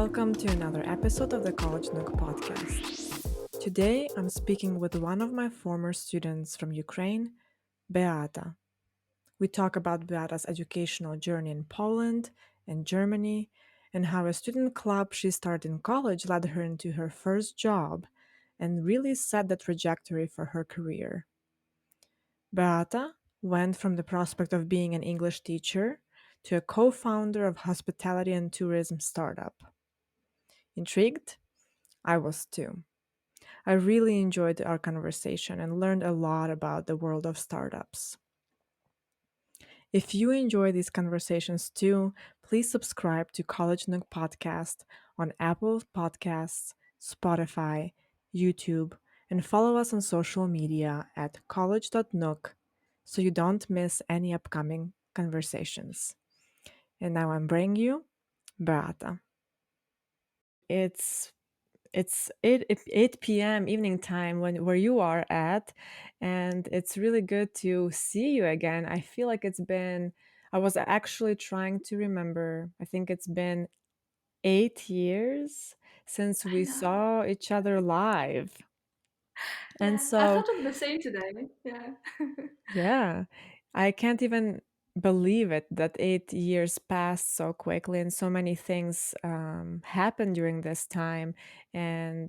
Welcome to another episode of the College Nook podcast. Today I'm speaking with one of my former students from Ukraine, Beata. We talk about Beata's educational journey in Poland and Germany, and how a student club she started in college led her into her first job and really set the trajectory for her career. Beata went from the prospect of being an English teacher to a co-founder of hospitality and tourism startup. Intrigued? I was too. I really enjoyed our conversation and learned a lot about the world of startups. If you enjoy these conversations too, please subscribe to College Nook Podcast on Apple Podcasts, Spotify, YouTube, and follow us on social media at college.nook so you don't miss any upcoming conversations. And now I'm bringing you Beata. It's it's 8 p.m. evening time where you are at, and it's really good to see you again. I feel like I was actually trying to remember. I think it's been 8 years since I we know. saw each other live. And Yeah, I so, thought of the same today. Yeah. yeah, I can't even believe it that 8 years passed so quickly and so many things happened during this time. And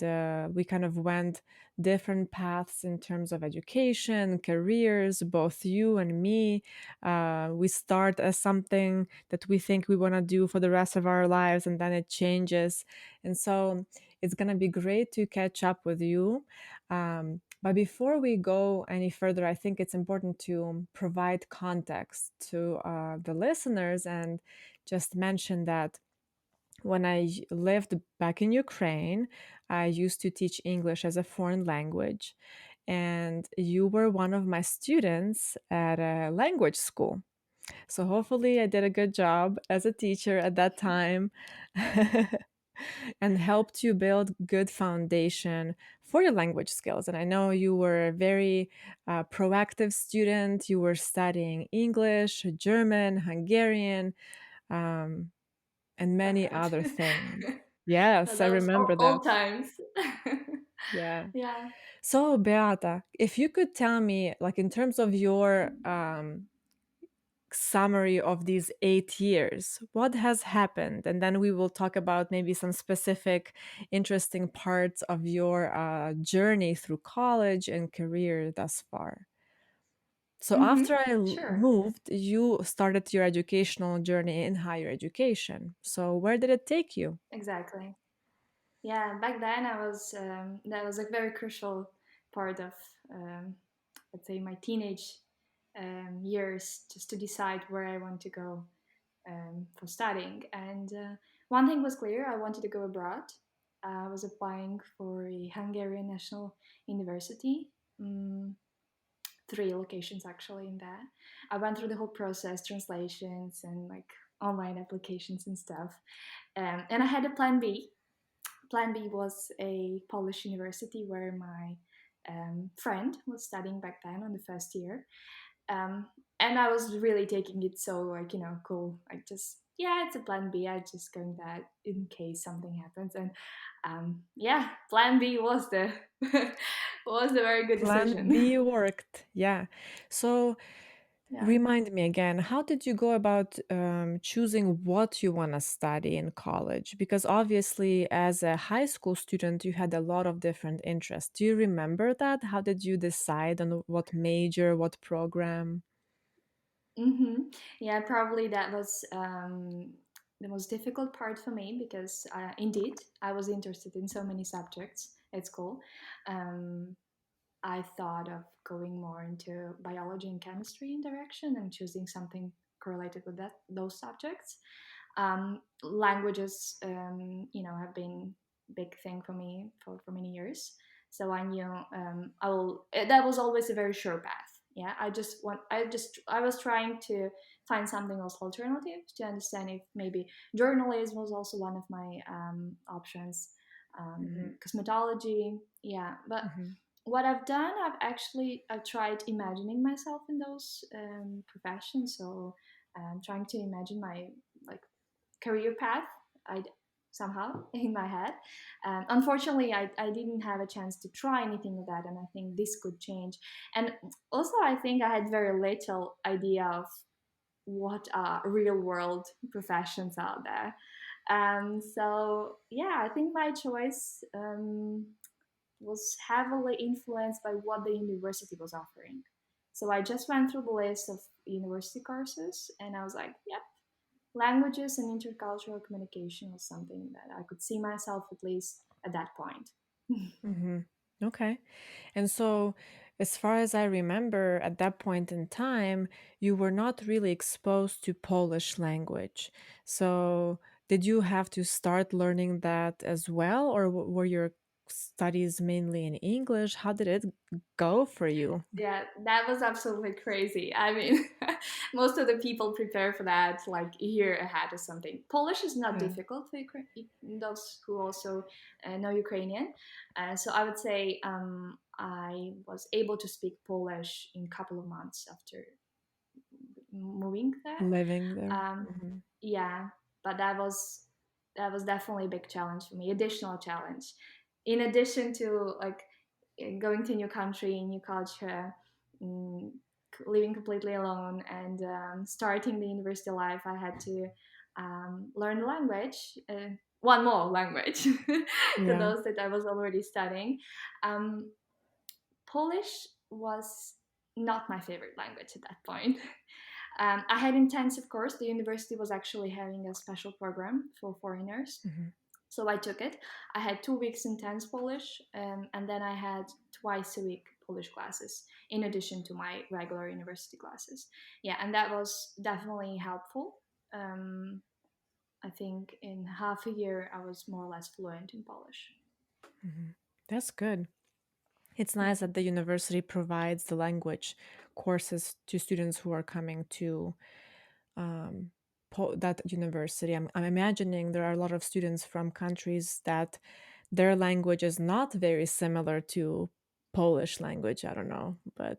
we kind of went different paths in terms of education, careers, both you and me. We start as something that we think we want to do for the rest of our lives, and then it changes. And so it's going to be great to catch up with you. But before we go any further, I think it's important to provide context to the listeners and just mention that when I lived back in Ukraine, I used to teach English as a foreign language. And you were one of my students at a language school. So hopefully I did a good job as a teacher at that time and helped you build good foundation for your language skills. And I know you were a very proactive student. You were studying English, German, Hungarian, um, and many Perfect. other things. Yes, I Those remember that. old times. Yeah. Yeah. So, Beata, if you could tell me, like in terms of your summary of these 8 years, what has happened? And then we will talk about maybe some specific interesting parts of your journey through college and career thus far. So after I Sure. moved, you started your educational journey in higher education. So where did it take you? Exactly. Yeah. Back then, that was a very crucial part of, let's say, my teenage years, just to decide where I want to go for studying. And one thing was clear: I wanted to go abroad. I was applying for a Hungarian National University. Mm, three locations actually in that. I went through the whole process, translations and like online applications and stuff. And I had a plan B. Plan B was a Polish university where my friend was studying back then on the first year. Um, and I was really taking it so like, cool. Like just, yeah, it's a plan B. I just going that in case something happens. And yeah, plan B was the was a very good Plan decision. B worked. Yeah. So Yeah. remind me again, how did you go about choosing what you want to study in college? Because obviously, as a high school student, you had a lot of different interests. Do you remember that? How did you decide on what major, what program? Yeah, probably that was the most difficult part for me because indeed I was interested in so many subjects at school. Um, I thought of going more into biology and chemistry in direction and choosing something correlated with those subjects. Languages, have been big thing for me for many years. So I knew that was always a very sure path. Yeah, I was trying to find something else alternative to understand if maybe journalism was also one of my options. Hmm. Cosmetology, yeah, but Hmm. what I've done, I've tried imagining myself in those professions. So trying to imagine my like career path. I somehow in my head. Unfortunately, I didn't have a chance to try anything of that, and I think this could change. And also, I think I had very little idea of what are real world professions out there. So yeah, I think my choice was heavily influenced by what the university was offering. So I just went through the list of university courses, and I was like, yep, languages and intercultural communication was something that I could see myself at least at that point. Hmm. Okay. And so, as far as I remember, at that point in time, you were not really exposed to Polish language. So, did you have to start learning that as well, or were your studies mainly in English? How did it go for you? Yeah, that was absolutely crazy. I mean, most of the people prepare for that like a year ahead or something. Polish is not Yeah. difficult for those who also know Ukrainian. So I would say I was able to speak Polish in a couple of months after moving there. Living there. Um, Hmm. yeah, but that was definitely a big challenge for me. Additional challenge, in addition to like going to a new country, new culture, mm, living completely alone, and starting the university life. I had to learn the language. One more language to Yeah. those that I was already studying. Um, Polish was not my favorite language at that point. I had intensive course. The university was actually having a special program for foreigners, Hmm. so I took it. I had 2 weeks intense Polish, and then I had twice a week Polish classes in addition to my regular university classes. Yeah, and that was definitely helpful. Um, I think in half a year I was more or less fluent in Polish. Hmm. That's good. It's nice Yeah. that the university provides the language courses to students who are coming to um, that university. I'm imagining there are a lot of students from countries that their language is not very similar to Polish language. I don't know, but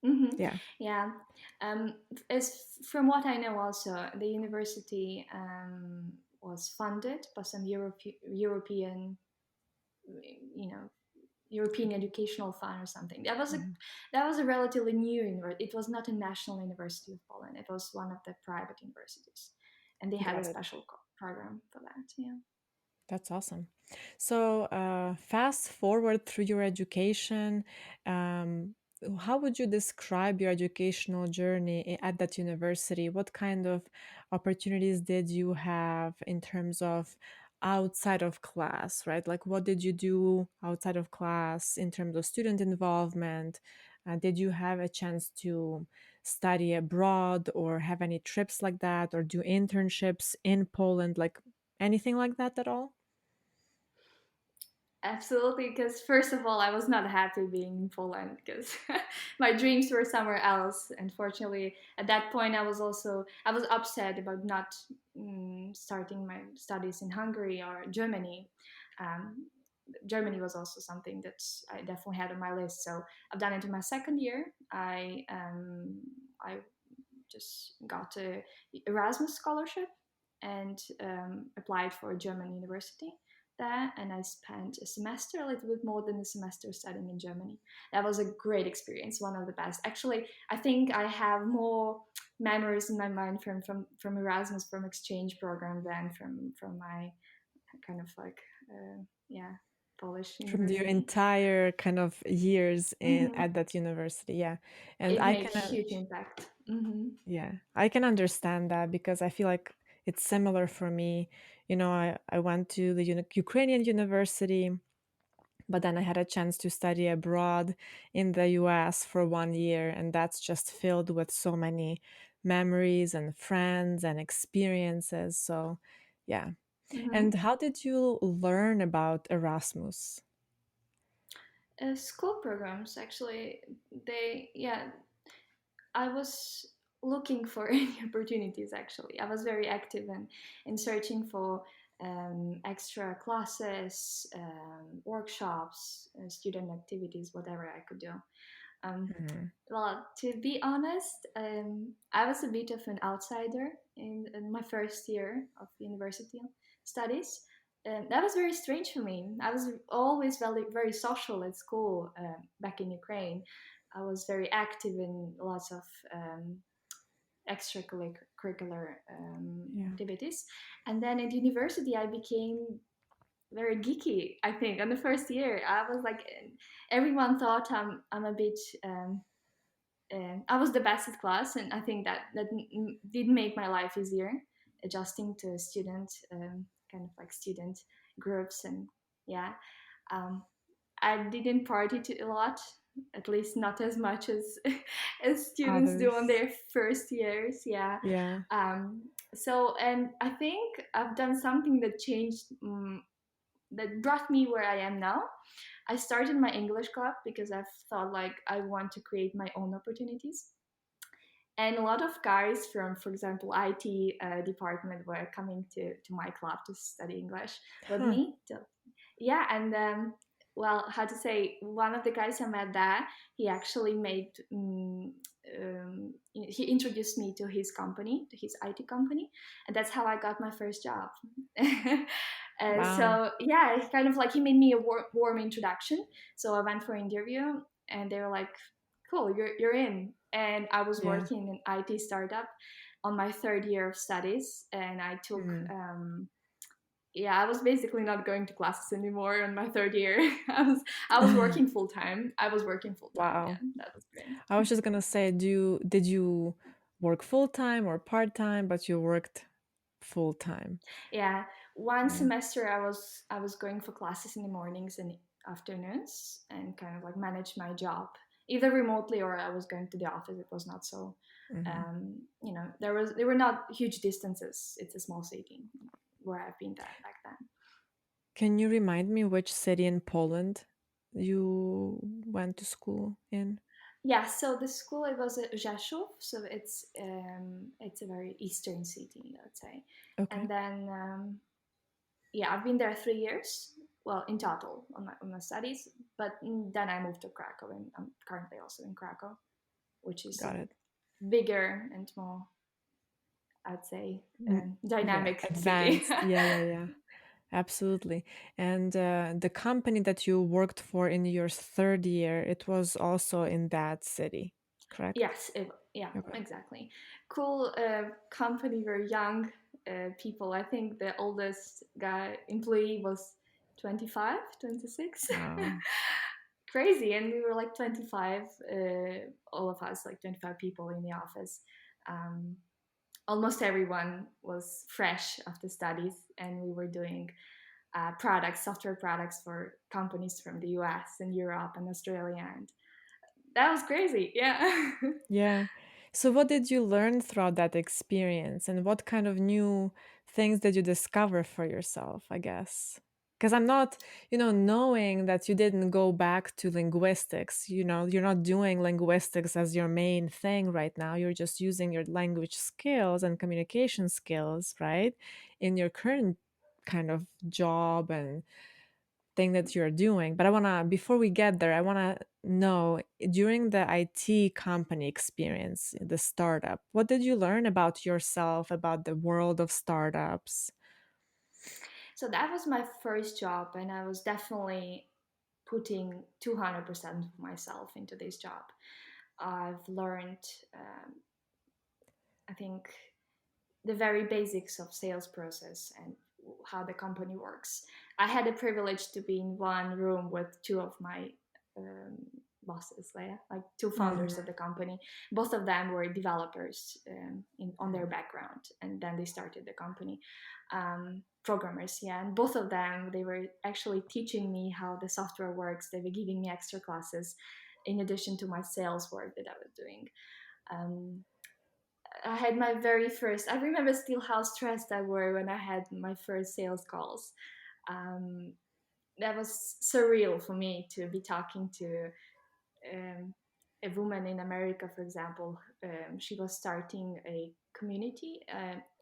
Hmm. yeah. Yeah. As from what I know, also the university was funded by some European, you know, European Educational Fund or something. Mhm. That was a relatively new university. It was not a national university of Poland. It was one of the private universities, and they had a Got it. special program for that. Yeah. That's awesome. So, fast forward through your education, um, how would you describe your educational journey at that university? What kind of opportunities did you have in terms of outside of class, right? Like, what did you do outside of class in terms of student involvement? Did you have a chance to study abroad or have any trips like that or do internships in Poland? Like, anything like that at all? Absolutely, because first of all, I was not happy being in Poland because my dreams were somewhere else. Unfortunately, at that point, I was upset about not starting my studies in Hungary or Germany. Um, Germany was also something that I definitely had on my list. So I've done it in my second year. I just got a Erasmus scholarship and applied for a German university there, and I spent a semester, a little bit more than a semester, studying in Germany. That was a great experience, one of the best. Actually, I think I have more memories in my mind from Erasmus, from exchange program, than from my kind of like yeah, Polish From your university. entire kind of years in Hmm. at that university, yeah. And It I made can huge impact. Hmm. yeah, I can understand that because I feel like it's similar for me. I went to the Ukrainian university, but then I had a chance to study abroad in the US for 1 year, and that's just filled with so many memories and friends and experiences. So, yeah. And Hmm. how did you learn about Erasmus? School programs actually, they yeah, I was looking for any opportunities. Actually, I was very active in searching for extra classes, workshops, student activities, whatever I could do. um, Mhm. well, to be honest, I was a bit of an outsider in my first year of university. studies. That was very strange for me. I was always very social at school back in Ukraine. I was very active in lots of extracurricular Yeah. activities. And then at university, I became very geeky. I think on the first year, I was like, everyone thought I'm a bit. I was the best at class, and I think that did make my life easier, adjusting to student kind of like student groups, and yeah, um, I didn't party a lot, at least not as much as as students do on Others. their first years. Yeah. Yeah. So, and I think I've done something that changed, that brought me where I am now. I started my English club because I thought like I want to create my own opportunities. And a lot of guys from, for example, IT department were coming to my club to study English with Huh. me. Yeah, and well, how to say, one of the guys I met there, he actually he introduced me to his company, to his IT company, and that's how I got my first job. Wow. So yeah, it's kind of like he made me a warm introduction. So I went for an interview, and they were like, "Cool, you're in." And I was Yeah. working in an IT startup on my third year of studies, and I took Mm. yeah, I was basically not going to classes anymore on my third year. I was working full time. I was working full time. Yeah, Wow. that was great. I was just gonna say, did you work full time or part time? But you worked full time. Yeah, one Yeah. semester I was going for classes in the mornings and afternoons, and kind of like manage my job either remotely or I was going to the office. It was not so, Hmm. there were not huge distances. It's a small city where I've been back then. Can you remind me which city in Poland you went to school in? Yeah, so the school, it was at Rzeszów, so it's a very eastern city, let's say. And Okay. then yeah, I've been there 3 years. Well, in total on my studies, but then I moved to Krakow, and I'm currently also in Krakow, which is a Got it. bigger and more, I'd say, Yeah, dynamic city. advanced. Yeah, yeah, yeah. Absolutely. And the company that you worked for in your third year, it was also in that city, correct? Yes, yeah, Okay. exactly. Cool company, very young people. I think the oldest guy employee was 25, 26. Wow. Crazy. And we were like 25, all of us, like 25 people in the office. Um, Almost everyone was fresh after studies, and we were doing products, software products for companies from the US and Europe and Australia. And that was crazy. Yeah. Yeah. So what did you learn throughout that experience and what kind of new things did you discover for yourself, I guess? Because I'm not, knowing that you didn't go back to linguistics, you're not doing linguistics as your main thing right now. You're just using your language skills and communication skills, right? In your current kind of job and thing that you're doing. But before we get there, I want to know during the IT company experience, the startup, what did you learn about yourself, about the world of startups? So that was my first job, and I was definitely putting 200% of myself into this job. I've learned, I think, the very basics of sales process and how the company works. I had the privilege to be in one room with two of my um, bosses, like two founders Hmm. of the company. Both of them were developers on their background, and then they started the company. Programmers, yeah, and both of them, they were actually teaching me how the software works. They were giving me extra classes in addition to my sales work that I was doing. Um, I had my very first. I remember still how stressed I were when I had my first sales calls. Um, that was surreal for me to be talking to um, a woman in America, for example. She was starting a community.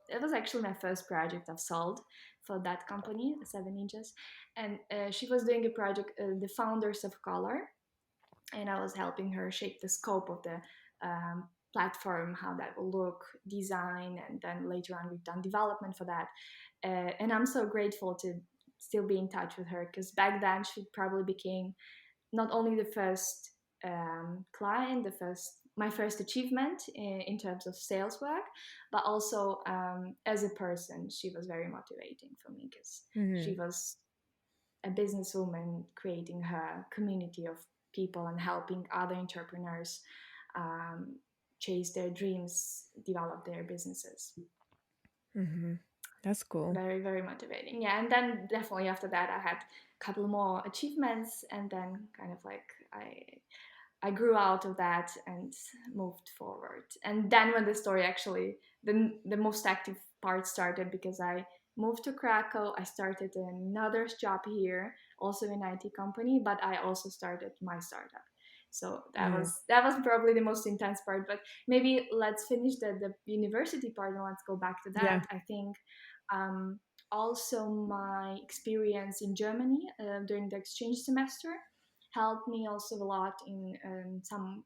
It was actually my first project I've sold for that company, 7 Inches, and she was doing a project, the founders of Color, and I was helping her shape the scope of the platform, how that will look, design, and then later on we've done development for that. And I'm so grateful to still be in touch with her, because back then she probably became not only the first client, the first my first achievement in terms of sales work, but also as a person, she was very motivating for me, because she Hmm. was a businesswoman creating her community of people and helping other entrepreneurs um, chase their dreams, develop their businesses. Hmm. That's cool. Very, very motivating. Yeah, and then definitely after that, I had a couple more achievements, and then kind of like I grew out of that and moved forward. And then when the story actually, the most active part started, because I moved to Krakow. I started another job here, also in IT company, but I also started my startup. So Yeah. that was probably the most intense part. But maybe let's finish the university part and let's go back to Yeah. that. I think um, also my experience in Germany during the exchange semester helped me also a lot in some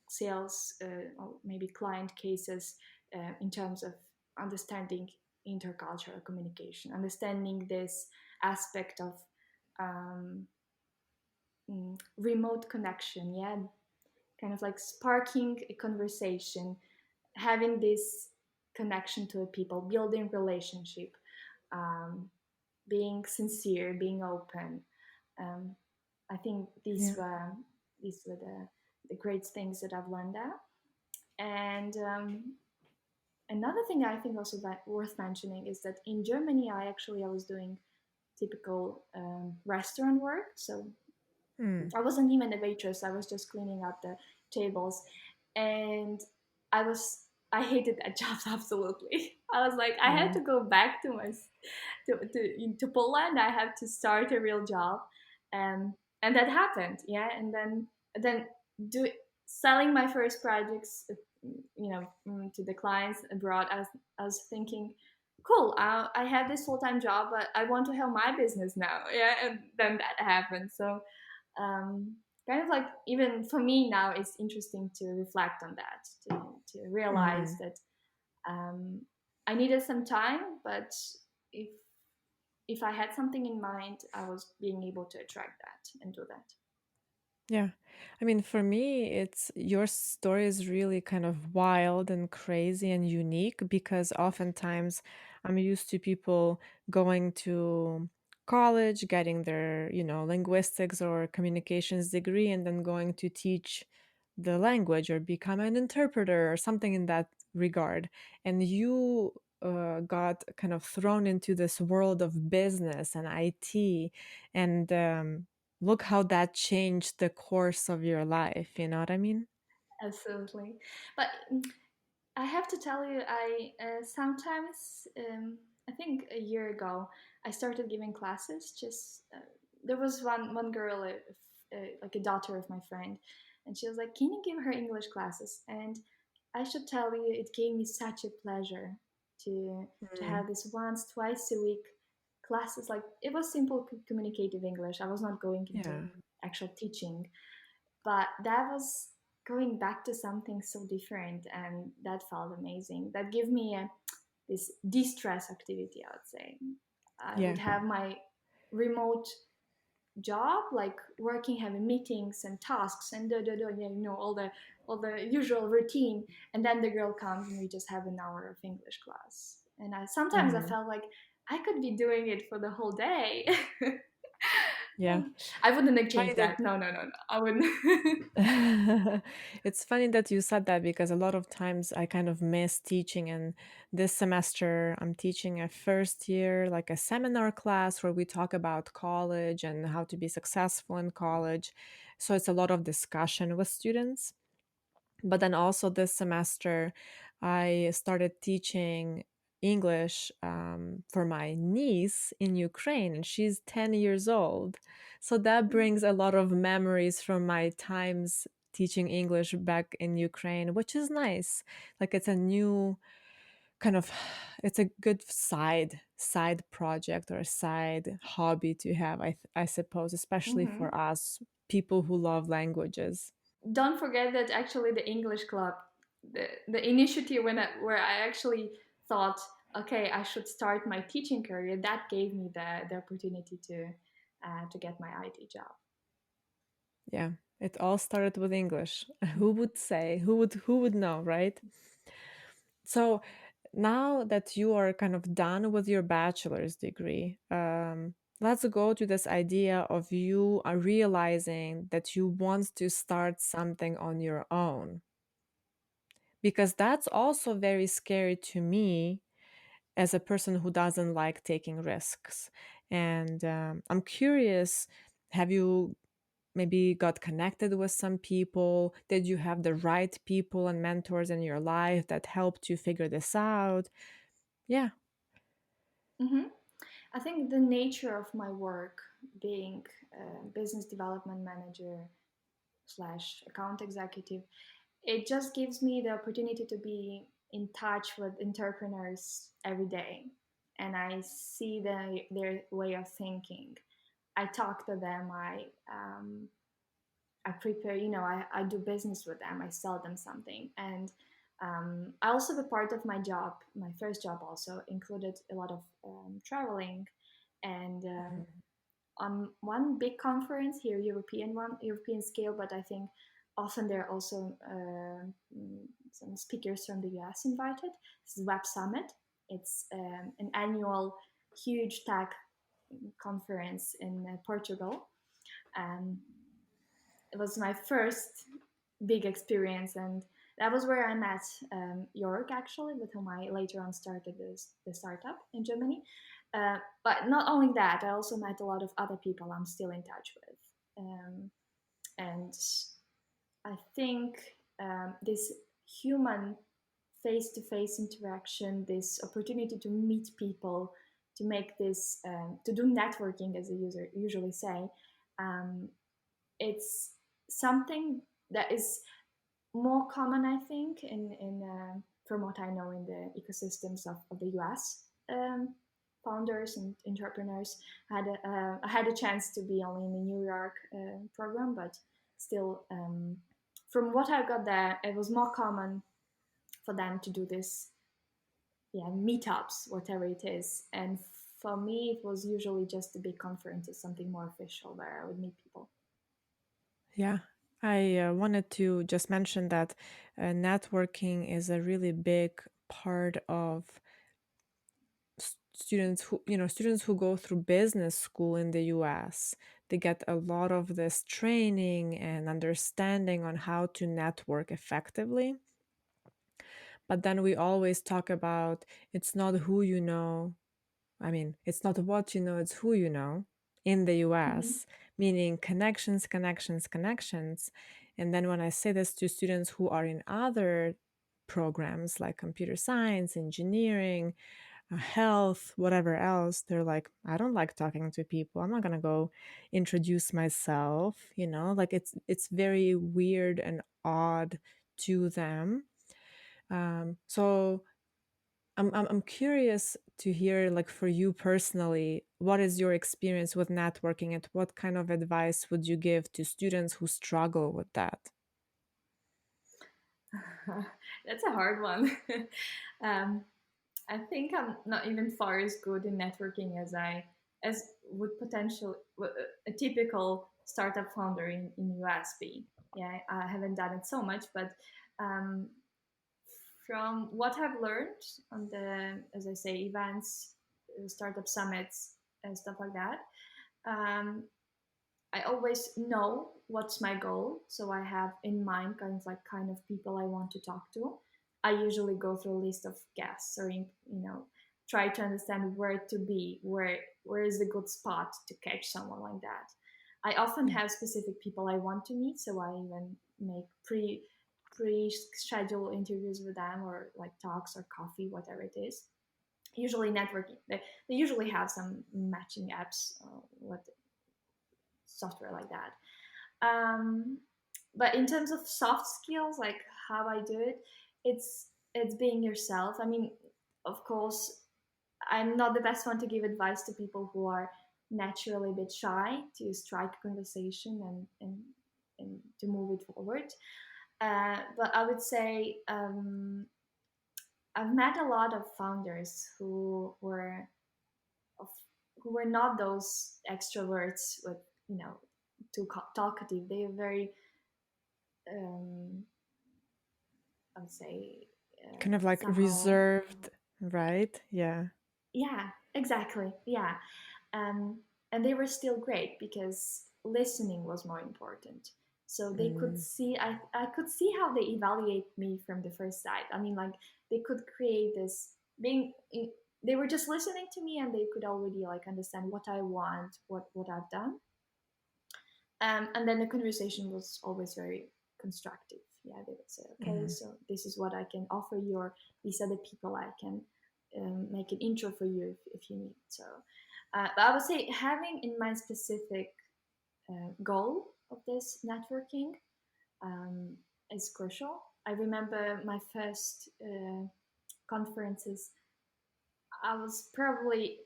sales or maybe client cases in terms of understanding intercultural communication, understanding this aspect of um, remote connection, yeah, kind of like sparking a conversation, having this connection to the people, building relationship, um, being sincere, being open. Um, I think Yeah. these were the great things that I've learned there. And another thing I think also that worth mentioning is that in Germany, I was doing typical restaurant work. So Mm. I wasn't even a waitress. I was just cleaning up the tables, and I hated that job absolutely. I was like, I had Yeah. to go back to my to Poland. I have to start a real job, and that happened. Yeah, and then do selling my first projects, to the clients abroad. I was thinking, cool. I have this full time job, but I want to have my business now. Yeah, and then that happened. So um, kind of like, even for me now, it's interesting to reflect on that, to realize Hmm. that um, I needed some time, but if if I had something in mind, I was being able to attract that and do that. Yeah. I mean, for me, it's your story is really kind of wild and crazy and unique because oftentimes I'm used to people going to college, getting their, linguistics or communications degree, and then going to teach the language or become an interpreter or something in that regard. And you got kind of thrown into this world of business and IT and look how that changed the course of your life, you know what I mean? Absolutely, but I have to tell you, I sometimes, I think a year ago, I started giving classes. Just there was one girl, like a daughter of my friend, and she was like, "Can you give her English classes?" And I should tell you, it gave me such a pleasure to Mm. have this once, twice a week classes. Like, it was simple communicative English. I was not going into Yeah. actual teaching, but that was going back to something so different, and that felt amazing. That gave me this de-stress activity, I would say. I would Yeah. have my remote job, like working, having meetings and tasks and yeah, all the usual routine, and then the girl comes and we just have an hour of English class, and I Hmm. felt like I could be doing it for the whole day. Yeah. I wouldn't have It's funny changed that that. No, no, no, no, I wouldn't. it's funny that you said that because a lot of times I kind of miss teaching. And this semester, I'm teaching a first year, like a seminar class where we talk about college and how to be successful in college. So it's a lot of discussion with students. But then also this semester, I started teaching English for my niece in Ukraine, and she's 10 years old. So that brings a lot of memories from my times teaching English back in Ukraine, which is nice. Like it's a new kind of it's a good side project or a side hobby to have, I suppose, especially for us people who love languages. Don't forget that actually the English club the initiative where I actually thought, okay, I should start my teaching career. That gave me the opportunity to get my IT job. Yeah, it all started with English. Who would say? Who would know, right? So now that you are kind of done with your bachelor's degree, let's go to this idea of you are realizing that you want to start something on your own, because that's also very scary to me as a person who doesn't like taking risks. And I'm curious, have you maybe got connected with some people? Did you have the right people and mentors in your life that helped you figure this out? Yeah. Hmm. I think the nature of my work, being a business development manager slash account executive, it just gives me the opportunity to be in touch with entrepreneurs every day, and I see their way of thinking. I talk to them. I prepare. I do business with them. I sell them something, and I also, the part of my job, my first job, also included a lot of traveling, and on one big conference here, European scale, but I think often there are also some speakers from the US invited. This is Web Summit. It's an annual huge tech conference in Portugal. Um, it was my first big experience, and that was where I met Jörg, actually, with whom I later on started the startup in Germany. But not only that, I also met a lot of other people I'm still in touch with. And I think this human face-to-face interaction, this opportunity to meet people, to make this, to do networking, as the user usually say, um, it's something that is more common, I think, in from what I know in the ecosystems of the US founders and entrepreneurs. I had a chance to be only in the New York program, but still, from what I got there, it was more common for them to do this, yeah, meetups, whatever it is. And for me, it was usually just a big conference, something more official where I would meet people. Yeah. I wanted to just mention that networking is a really big part of students who go through business school in the US. They get a lot of this training and understanding on how to network effectively. But then we always talk about it's not who you know. I mean, it's not what you know, it's who you know in the Mm-hmm. US, meaning connections, connections, connections. And then when I say this to students who are in other programs like computer science, engineering, health, whatever else, they're like, I don't like talking to people. I'm not going to go introduce myself, like it's very weird and odd to them. So I'm curious to hear, like, for you personally, what is your experience with networking and what kind of advice would you give to students who struggle with that? That's a hard one. um, I think I'm not even far as good in networking as would a typical startup founder in US be. Yeah, I haven't done it so much, but um, from what I've learned on the, as I say, events, startup summits, and stuff like that, um, I always know what's my goal, so I have in mind kind of people I want to talk to. I usually go through a list of guests, or try to understand where to be, where is the good spot to catch someone like that. I often Yeah. have specific people I want to meet, so I even make pre schedule interviews with them, or like talks or coffee, whatever it is. Usually networking. They usually have some matching apps, what software like that. um, but in terms of soft skills, like how I do it, it's being yourself. I mean, of course, I'm not the best one to give advice to people who are naturally a bit shy to strike a conversation and to move it forward. But I would say I've met a lot of founders of, who were not those extroverts with, you know, too talkative. They are very, um, I would say, Kind of like somehow, reserved, right? Yeah. yeah, exactly, yeah. Um, and they were still great because listening was more important. So they could Mm, see, I could see how they evaluate me from the first sight. I mean, like they could create this being, they were just listening to me and they could already like understand what I want, what I've done. And then the conversation was always very constructive. Yeah, they would say, okay, mhm. so this is what I can offer you, or these are the people I can make an intro for you if you need. So, but I would say having in mind specific goal of this networking um, is crucial. I remember my first conferences. I was probably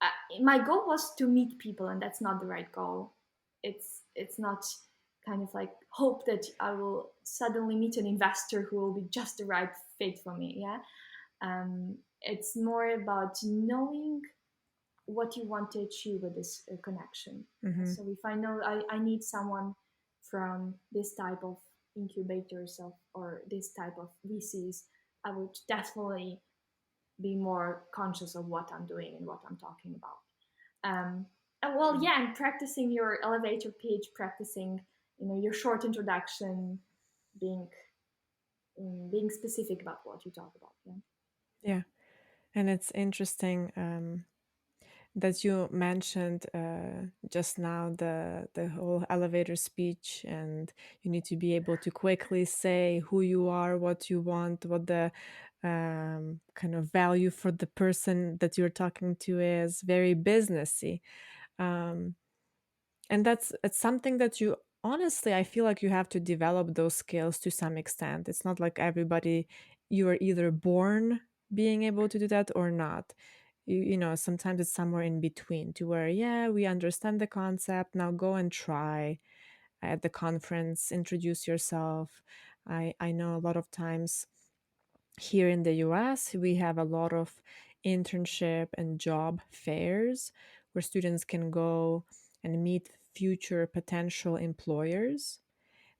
uh, my goal was to meet people, and that's not the right goal. It's not kind of like hope that I will suddenly meet an investor who will be just the right fit for me. Yeah, it's more about knowing what you want to achieve with this connection. Yeah? Mhm. So if I know I need someone from this type of incubators of or this type of VCs, I would definitely be more conscious of what I'm doing and what I'm talking about. And well, Mm. yeah, and practicing your elevator pitch, practicing, your short introduction, being being specific about what you talk about. Yeah. Yeah. And it's interesting that you mentioned just now the whole elevator speech, and you need to be able to quickly say who you are, what you want, what the kind of value for the person that you're talking to is. Very businessy. Um, and that's it's something that you honestly, I feel like you have to develop those skills to some extent. It's not like everybody, you are either born being able to do that or not. You know, sometimes it's somewhere in between, to where, yeah, we understand the concept, now go and try at the conference, introduce yourself. I know a lot of times here in the US, we have a lot of internship and job fairs where students can go and meet future potential employers.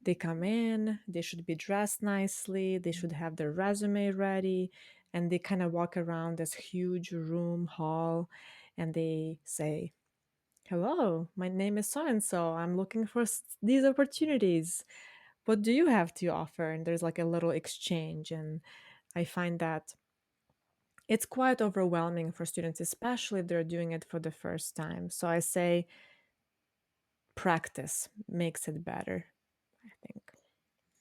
They come in, they should be dressed nicely, they should have their resume ready, and they kind of walk around this huge room hall and they say, "Hello, my name is so and so. I'm looking for these opportunities. What do you have to offer?" And there's like a little exchange. And I find that it's quite overwhelming for students, especially if they're doing it for the first time. So I say practice makes it better, I think.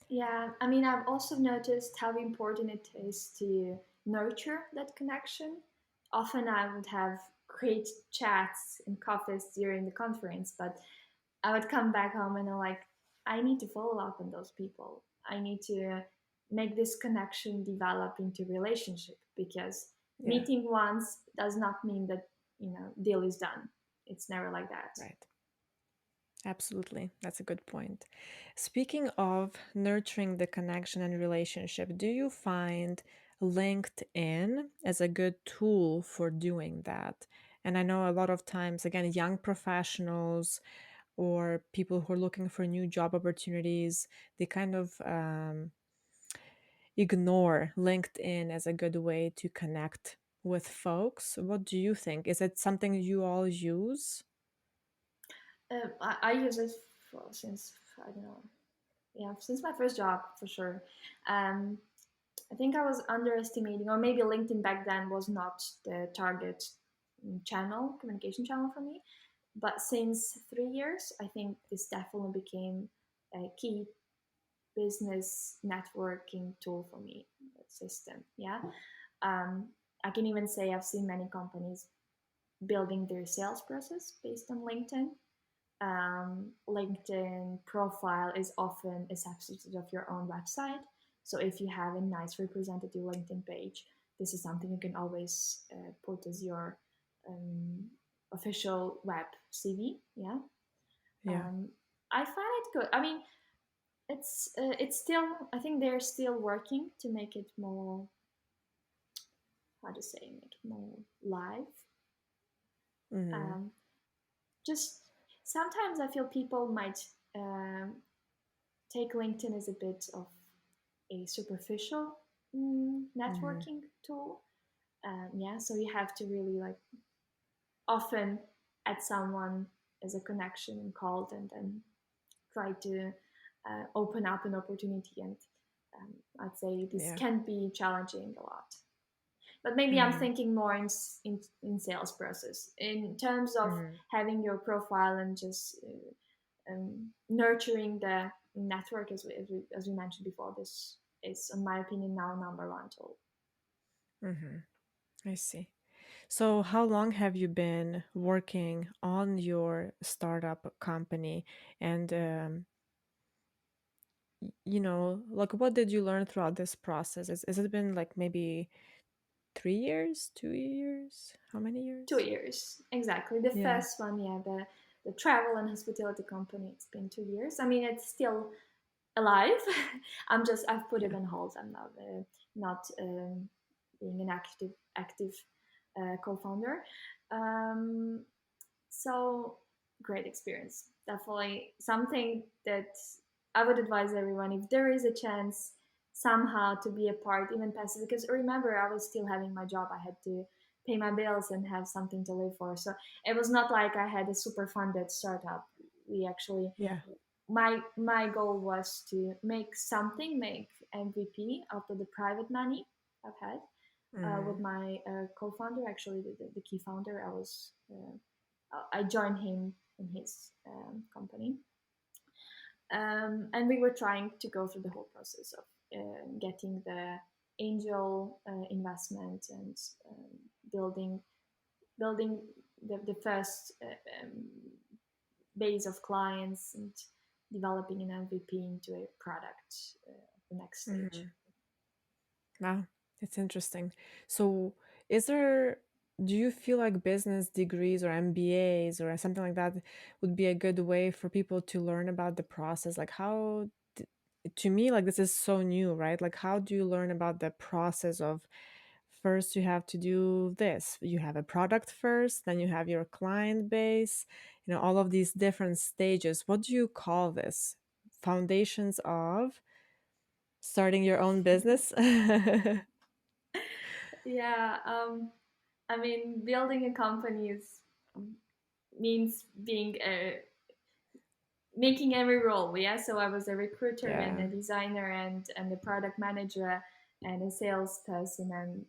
Yeah, I mean, I've also noticed how important it is to nurture that connection. Often I would have great chats and coffees during the conference, but I would come back home and I'm like, I need to follow up on those people. I need to make this connection develop into relationship because Yeah, meeting once does not mean that, deal is done. It's never like that. right. Absolutely. That's a good point. Speaking of nurturing the connection and relationship, do you find LinkedIn as a good tool for doing that? And I know a lot of times, again, young professionals or people who are looking for new job opportunities, they kind of ignore LinkedIn as a good way to connect with folks. What do you think? Is it something you all use? I use it since, I don't know, yeah, since my first job for sure. Um, I think I was underestimating, or maybe LinkedIn back then was not the target communication channel for me. But since 3 years, I think this definitely became a key business networking tool for me, system. Yeah. Um, I can even say I've seen many companies building their sales process based on LinkedIn. LinkedIn profile is often a substitute of your own website. So if you have a nice representative LinkedIn page, this is something you can always put as your um, official web CV. Yeah. Yeah. Um, I find it good. I mean, It's still, I think they're still working to make it more, how to say, make it more live. Mm-hmm. Um, just sometimes I feel people might take LinkedIn as a bit of a superficial Mm-hmm. networking tool. Yeah, so you have to really like often add someone as a connection and called, and then try to open up an opportunity. And I'd say this Yeah. can be challenging a lot. But maybe I'm Mm-hmm. thinking more in sales process in terms of Mm-hmm. having your profile and just nurturing the network, as we mentioned before. This is, in my opinion, now number one tool. Mm-hmm. I see. So, how long have you been working on your startup company? And, like, what did you learn throughout this process? Has it been like maybe 3 years, 2 years? How many 2 years? years exactly. The Yeah. first one, yeah, the travel and hospitality company. It's been 2 years. I mean, it's still alive. I've put it Yeah. on hold. I'm not being an active co-founder. Um, so great experience. Definitely something that I would advise everyone, if there is a chance somehow to be a part, even passive. Because remember, I was still having my job. I had to pay my bills and have something to live for. So it was not like I had a super funded startup. We actually, Yeah. my goal was to make MVP out of the private money I've had with Mm-hmm. my co-founder, actually the key founder. I joined him in his company, and we were trying to go through the whole process of getting the angel investment and building building the first base of clients and developing an MVP into a product the next stage. Mm-hmm. Wow, it's interesting. So, is there, do you feel like business degrees or MBAs or something like that would be a good way for people to learn about the process? Like, to me, like, this is so new, right? Like, how do you learn about the process of first you have to do this? You have a product first, then you have your client base, all of these different stages. What do you call this? Foundations of starting your own business? Yeah, I mean, building a company means being making every role. Yeah, so I was a recruiter and a Yeah. designer and a product manager and a salesperson, and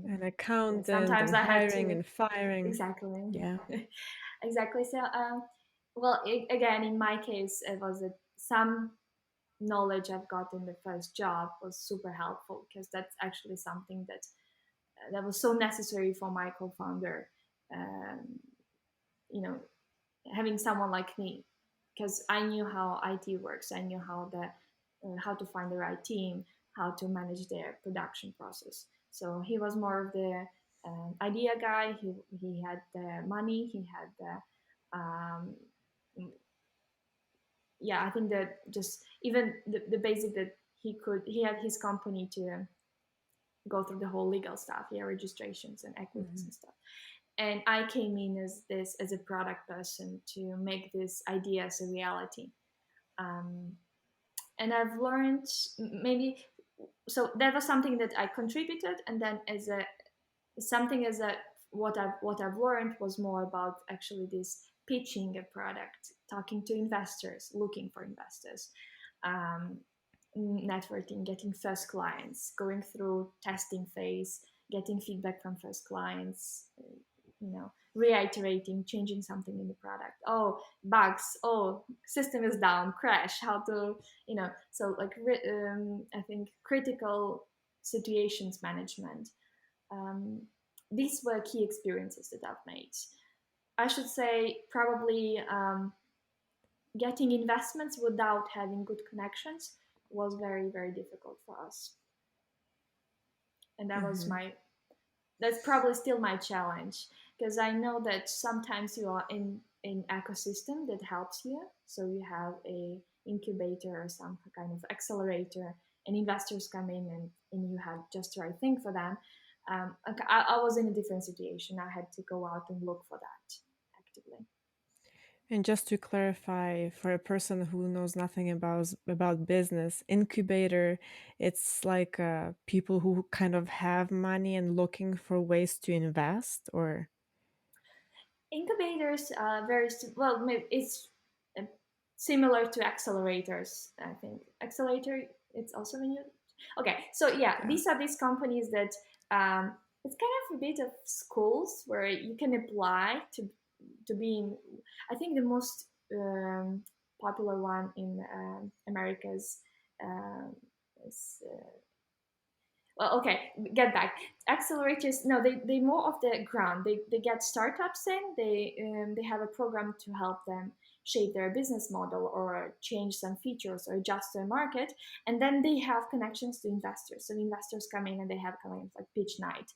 An accountant sometimes and I had hiring to. and firing. Exactly. Yeah. Exactly. So, well, again, in my case, it was some knowledge I've got in the first job was super helpful, because that's actually something that was so necessary for my co-founder. Um, you know, having someone like me, because I knew how IT works. I knew how to find the right team, how to manage their production process. So he was more of the idea guy. He had the money. He had the yeah. I think that just even the basic that he had his company to go through the whole legal stuff, yeah, registrations and equities Mhm. and stuff. And I came in as a product person to make these ideas a reality. Um, and I've learned maybe, so that was something that I contributed, and then as a something as a what I've learned was more about actually this pitching a product, talking to investors, looking for investors, um, networking, getting first clients, going through testing phase, getting feedback from first clients, reiterating, changing something in the product. Oh, bugs. Oh, system is down, crash. How to, so like I think critical situations management. Um, these were key experiences that I've made. I should say probably getting investments without having good connections was very, very difficult for us. And Mhm. that's probably still my challenge, because I know that sometimes you are in ecosystem that helps you. So you have a incubator or some kind of accelerator, and investors come in, and you have just the right thing for them. I was in a different situation. I had to go out and look for that actively. And just to clarify, for a person who knows nothing about business, incubator, it's like people who kind of have money and looking for ways to invest, or Incubators are very well. It's uh, similar to accelerators. I think accelerator. It's also when you. Okay, so yeah, yeah. these are these companies that it's kind of a bit of schools where you can apply to be in. I think the most popular one in Americas um, is well, okay, get back. Accelerators, no, they more of the ground. They get startups in. They have a program to help them shape their business model or change some features or adjust their market, and then they have connections to investors. So investors come in and they have kind of like pitch night,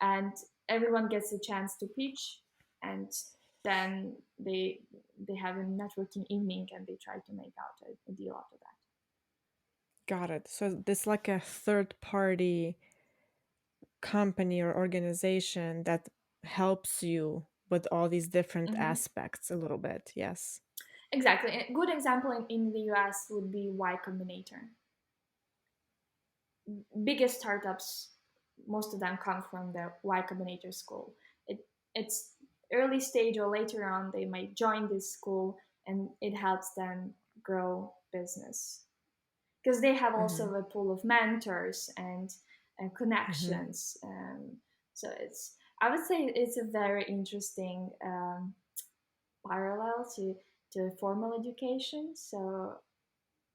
and everyone gets a chance to pitch, and then they have a networking evening and they try to make out a deal after that. Got it. So this like a third party company or organization that helps you with all these different Mm-hmm. aspects a little bit. Yes. Exactly. A good example in the US would be Y Combinator. Biggest startups, most of them come from the Y Combinator school. It's early stage or later on, they might join this school and it helps them grow business because they have Mm-hmm. also a pool of mentors and Mm-hmm. connections. So I would say it's a very interesting parallel to formal education. So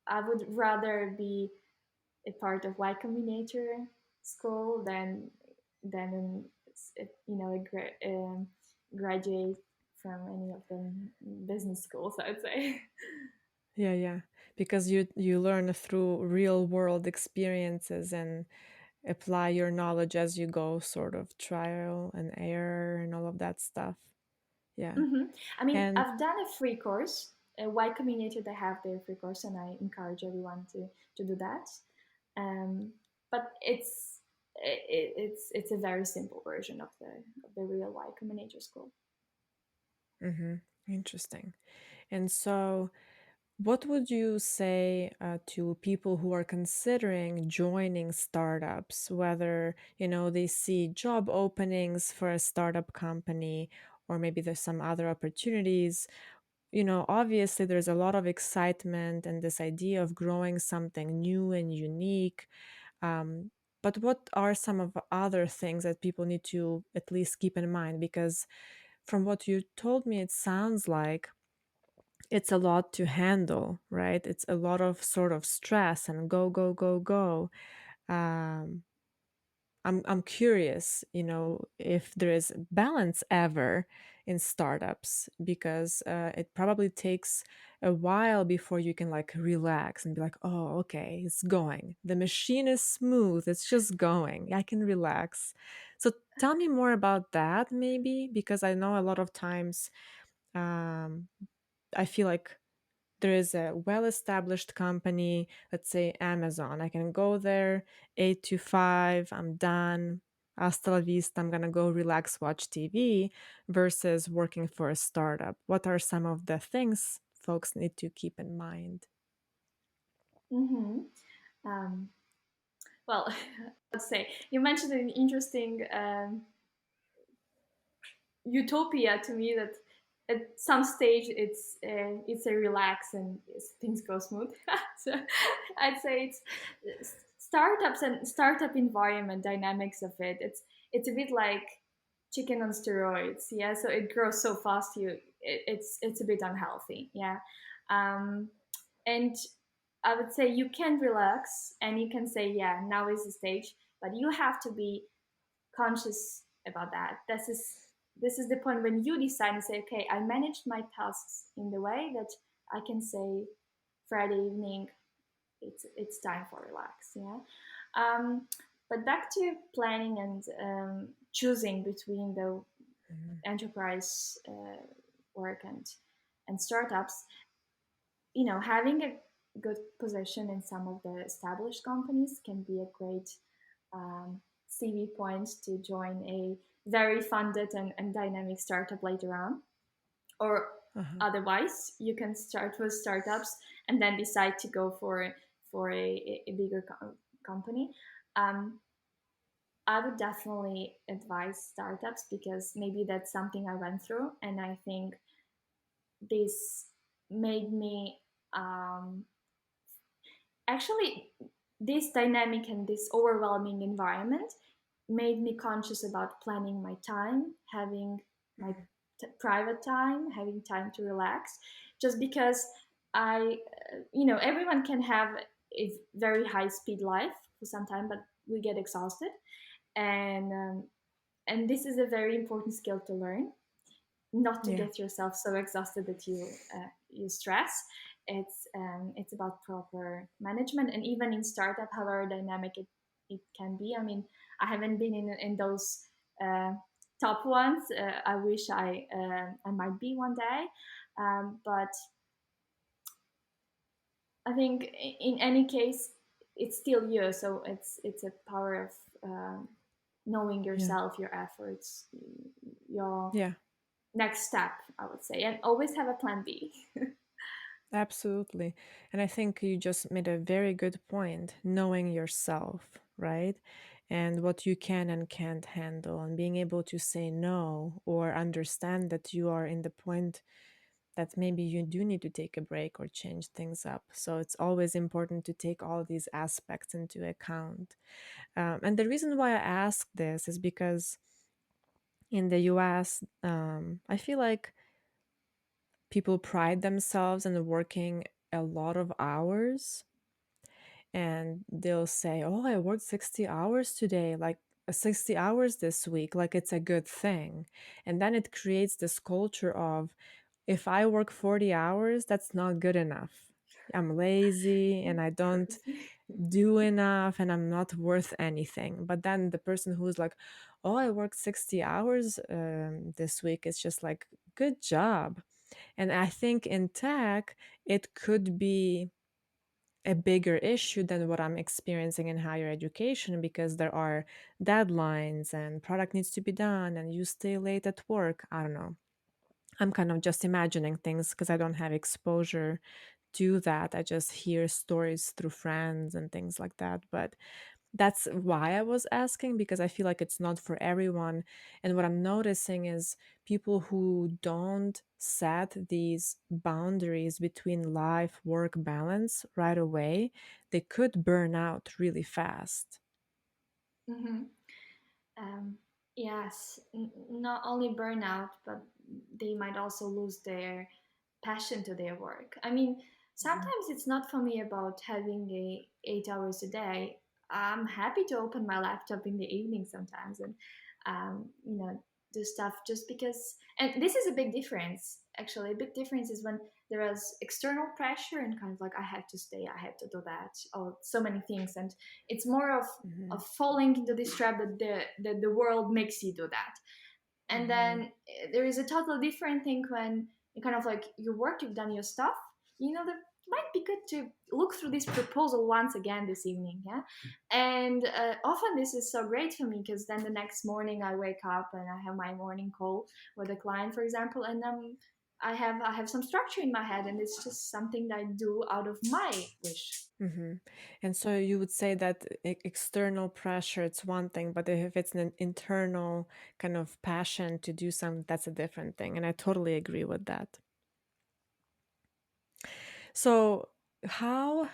I would rather be a part of Y Combinator school than graduate from any of the business schools. I'd say. Yeah, yeah. Because you learn through real world experiences and apply your knowledge as you go, sort of trial and error and all of that stuff. Yeah. I mean, And I've done a free course. Y Combinator, they have their free course, and I encourage everyone to do that. Um, but it's a very simple version of the real Y Combinator school. mhm, interesting. And so what would you say to people who are considering joining startups, whether, they see job openings for a startup company or maybe there's some other opportunities? Obviously there's a lot of excitement and this idea of growing something new and unique. Um, but what are some of the other things that people need to at least keep in mind? Because from what you told me, it sounds like it's a lot to handle, right? It's a lot of sort of stress and go, go, go, go. Um, I'm curious, if there is balance ever in startups, because it probably takes a while before you can like relax and be like, oh, okay, it's going. The machine is smooth. It's just going. I can relax. So tell me more about that, maybe, because I know a lot of times um, I feel like there is a well-established company, let's say Amazon. I can go there 8 to 5, I'm done. Hasta la vista, I'm gonna go relax, watch TV, versus working for a startup. What are some of the things folks need to keep in mind? Mm-hmm. Um, well, let's say you mentioned an interesting utopia to me that at some stage it's a relax and things go smooth. So I'd say it's startups and startup environment dynamics of it. It's a bit like chicken on steroids. Yeah, so it grows so fast it's a bit unhealthy. Yeah, um, and I would say you can relax and you can say, yeah, now is the stage, but you have to be conscious about that. This is the point when you decide to say, okay, I managed my tasks in the way that I can say Friday evening, it's time for relax. Yeah. But back to planning and choosing between the Mhm. enterprise work and startups. having a good position in some of the established companies can be a great CV point to join a very funded and dynamic startup later on. Or Uh-huh. otherwise, you can start with startups and then decide to go for a bigger company. Um, I would definitely advise startups because maybe that's something I went through, and I think this made me actually, this dynamic and this overwhelming environment made me conscious about planning my time, having my private time, having time to relax. Just because everyone can have a very high speed life for some time, but we get exhausted, and this is a very important skill to learn, not to Yeah. get yourself so exhausted that you stress. It's about proper management, and even in startup, however dynamic it can be. I mean, I haven't been in those uh, top ones. I wish I might be one day, but I think in any case, it's still you. So it's a power of knowing Yeah. yourself, your efforts, your Yeah. next step, I would say, and always have a plan B. Absolutely. And I think you just made a very good point, knowing yourself, right? And what you can and can't handle, and being able to say no or understand that you are in the point that maybe you do need to take a break or change things up. So it's always important to take all these aspects into account. And the reason why I ask this is because in the US, I feel like people pride themselves in working a lot of hours, and they'll say, "Oh, I worked 60 hours today, like 60 hours this week, like it's a good thing." And then it creates this culture of, if I work 40 hours, that's not good enough. I'm lazy and I don't Crazy. do enough and I'm not worth anything. But then the person who's like, "Oh, I worked 60 hours this week," is just like, "Good job." And I think in tech, it could be a bigger issue than what I'm experiencing in higher education, because there are deadlines and product needs to be done and you stay late at work. I don't know. I'm kind of just imagining things because I don't have exposure to that. I just hear stories through friends and things like that. But that's why I was asking, because I feel like it's not for everyone. And what I'm noticing is people who don't set these boundaries between life work balance right away, they could burn out really fast. Hmm. Um, yes, not only burnout, but they might also lose their passion to their work. I mean, Mhm. sometimes it's not for me about having 8 hours a day. I'm happy to open my laptop in the evening sometimes and do stuff just because. And this is a big difference. Actually, a big difference is when there is external pressure and kind of like I have to stay, I have to do that, or so many things, and it's more of Mhm. falling into this trap that the world makes you do that. And Mhm. then there is a total different thing when you kind of like you work, you've done your stuff, that might be good to look through this proposal once again this evening. Yeah. And often this is so great for me because then the next morning I wake up and I have my morning call with a client, for example, and I have some structure in my head, and it's just something that I do out of my wish. Mhm. And so you would say that external pressure, it's one thing, but if it's an internal kind of passion to do something, that's a different thing. And I totally agree with that. So, how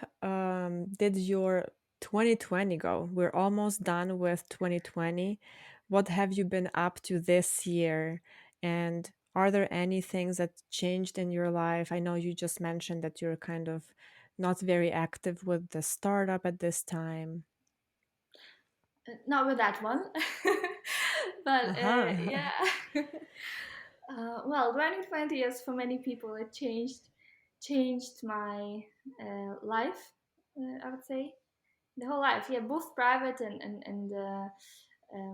did your 2020 go? We're almost done with 2020. What have you been up to this year? And are there any things that changed in your life? I know you just mentioned that you're kind of not very active with the startup at this time. Not with that one, but Uh-huh. yeah. Well, 2020, as for many people, it changed my life. I would say the whole life, yeah, both private and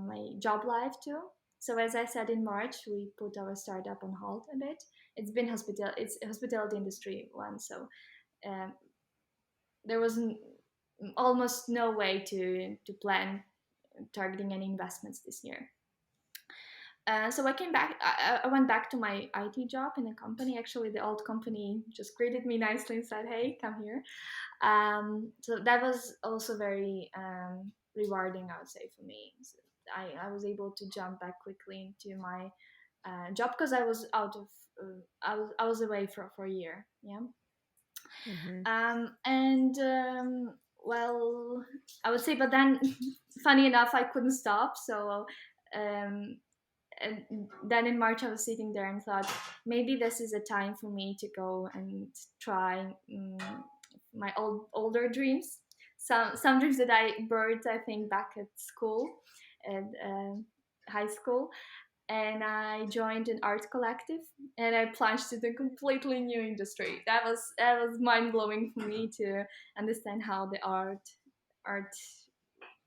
my job life too. So as I said in March, we put our startup on hold a bit. It's a hospitality industry one, so um, there was almost no way to plan targeting any investments this year. So I came back. I went back to my IT job in a company. Actually, the old company just greeted me nicely and said, "Hey, come here." So that was also very rewarding, I would say, for me. So I was able to jump back quickly into my job because I was out of I was away for a year. Yeah. Hmm. And well, I would say, but then, funny enough, I couldn't stop. So, um, and then in March, I was sitting there and thought maybe this is a time for me to go and try my older dreams. Some dreams that I birthed, I think, back at school, at high school, and I joined an art collective, and I plunged into a completely new industry. That was mind blowing for me to understand how the art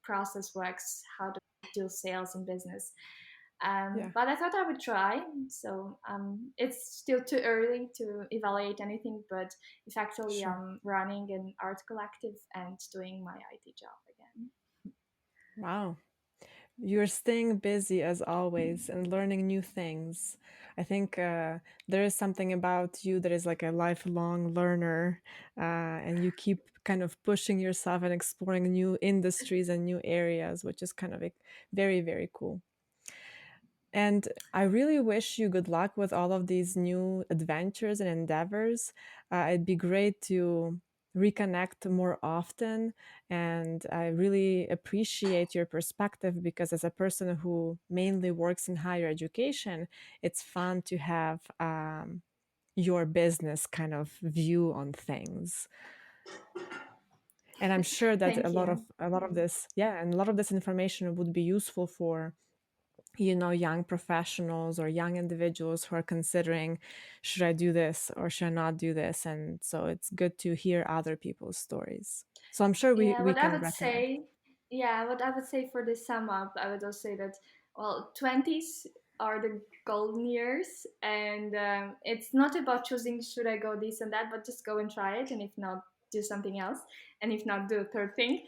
process works, how to do sales and business. Yeah, But I thought I would try. So it's still too early to evaluate anything, but effectively sure. I'm running an art collective and doing my IT job again. Wow. You're staying busy as always and learning new things. I think there is something about you that is like a lifelong learner, and you keep kind of pushing yourself and exploring new industries and new areas, which is kind of like very, very cool. And I really wish you good luck with all of these new adventures and endeavors. It'd be great to reconnect more often. And I really appreciate your perspective because, as a person who mainly works in higher education, it's fun to have your business kind of view on things. And I'm sure that Thank you. a lot of this, yeah, and a lot of this information would be useful for young professionals or young individuals who are considering, should I do this or should I not do this? And so it's good to hear other people's stories. So I'm sure Yeah, we what I can would reconnect. say, yeah, what I would say for this sum up, I would also say that, well, 20s are the golden years, and it's not about choosing should I go this and that, but just go and try it, and if not, do something else, and if not, do a third thing.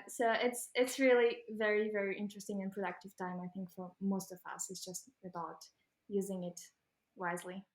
So it's really very very interesting and productive time. I think for most of us, it's just about using it wisely.